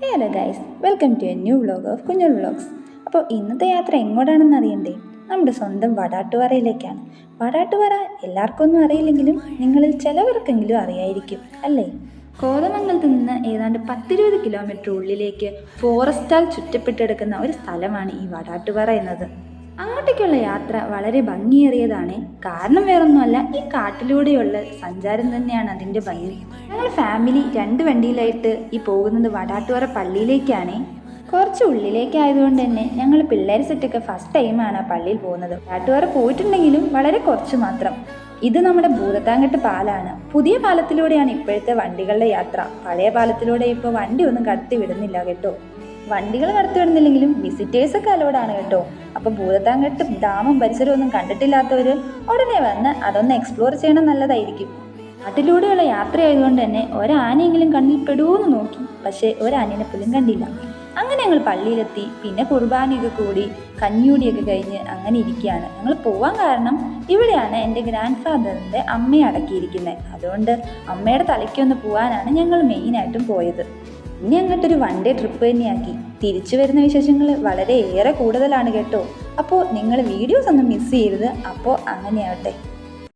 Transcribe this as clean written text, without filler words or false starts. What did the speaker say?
Hello guys, welcome to a new vlog of Kunjul vlogs. അപ്പോൾ ഇന്നത്തെ യാത്ര എങ്ങോട്ടാണെന്ന് അറിയണ്ടേ? നമ്മുടെ സ്വന്തം വടാട്ടുപാറയിലേക്കാണ്. വടാട്ടുപാറ എല്ലാവർക്കും ഒന്നും അറിയില്ലെങ്കിലും നിങ്ങളിൽ ചിലവർക്കെങ്കിലും അറിയായിരിക്കും അല്ലേ? കോതമംഗലത്ത് നിന്ന് ഏതാണ്ട് 10-20 കിലോമീറ്റർ ഉള്ളിലേക്ക് ഫോറസ്റ്റാൽ ചുറ്റപ്പെട്ടെടുക്കുന്ന ഒരു സ്ഥലമാണ് ഈ വടാട്ടുപാറ എന്നത്. അങ്ങോട്ടേക്കുള്ള യാത്ര വളരെ ഭംഗിയേറിയതാണ്. കാരണം വേറൊന്നുമല്ല, ഈ കാട്ടിലൂടെയുള്ള സഞ്ചാരം തന്നെയാണ് അതിൻ്റെ ഭംഗി. ഞങ്ങൾ ഫാമിലി 2 വണ്ടിയിലായിട്ട് ഈ പോകുന്നത് വടാട്ടുപാറ പള്ളിയിലേക്കാണ്. കുറച്ച് ഉള്ളിലേക്കായതുകൊണ്ട് തന്നെ ഞങ്ങൾ പിള്ളേർ സെറ്റൊക്കെ ഫസ്റ്റ് ടൈമാണ് പള്ളിയിൽ പോകുന്നത്. വടാട്ടുപാറ പോയിട്ടുണ്ടെങ്കിലും വളരെ കുറച്ച് മാത്രം. ഇത് നമ്മുടെ ഭൂതത്താൻകെട്ട് പാലാണ്. പുതിയ പാലത്തിലൂടെയാണ് ഇപ്പോഴത്തെ വണ്ടികളുടെ യാത്ര. പഴയ പാലത്തിലൂടെ ഇപ്പോൾ വണ്ടി ഒന്നും കടത്തി വിടുന്നില്ല കേട്ടോ. വണ്ടികൾ കടത്തിവിടുന്നില്ലെങ്കിലും വിസിറ്റേഴ്സൊക്കെ അലോഡാണ് കേട്ടോ. അപ്പോൾ ഭൂതത്താൻകെട്ട് ഡാമും പരിസരവും ഒന്നും കണ്ടിട്ടില്ലാത്തവർ ഉടനെ വന്ന് അതൊന്ന് എക്സ്പ്ലോർ ചെയ്യണം, നല്ലതായിരിക്കും. നാട്ടിലൂടെയുള്ള യാത്രയായതുകൊണ്ട് തന്നെ ഒരാനയെങ്കിലും കണ്ണിൽ പെടുവോന്ന് നോക്കി, പക്ഷേ ഒരാനേനെ പോലും കണ്ടില്ല. അങ്ങനെ ഞങ്ങൾ പള്ളിയിലെത്തി. പിന്നെ കുർബാനയൊക്കെ കൂടി കഞ്ഞൂടിയൊക്കെ കഴിഞ്ഞ് അങ്ങനെ ഇരിക്കുകയാണ്. ഞങ്ങൾ പോകാൻ കാരണം ഇവിടെയാണ് എൻ്റെ ഗ്രാൻഡ് ഫാദറിൻ്റെ അമ്മയെ അടക്കിയിരിക്കുന്നത്. അതുകൊണ്ട് അമ്മയുടെ തലയ്ക്കൊന്ന് പോകാനാണ് ഞങ്ങൾ മെയിനായിട്ടും പോയത്. ഇനി അങ്ങോട്ടൊരു 1 ഡേ ട്രിപ്പ് തന്നെയാക്കി. തിരിച്ചു വരുന്ന വിശേഷങ്ങൾ വളരെ ഏറെ കൂടുതലാണ് കേട്ടോ. അപ്പോൾ നിങ്ങൾ വീഡിയോസ് ഒന്നും മിസ് ചെയ്യരുത്. അപ്പോൾ അങ്ങനെയാവട്ടെ.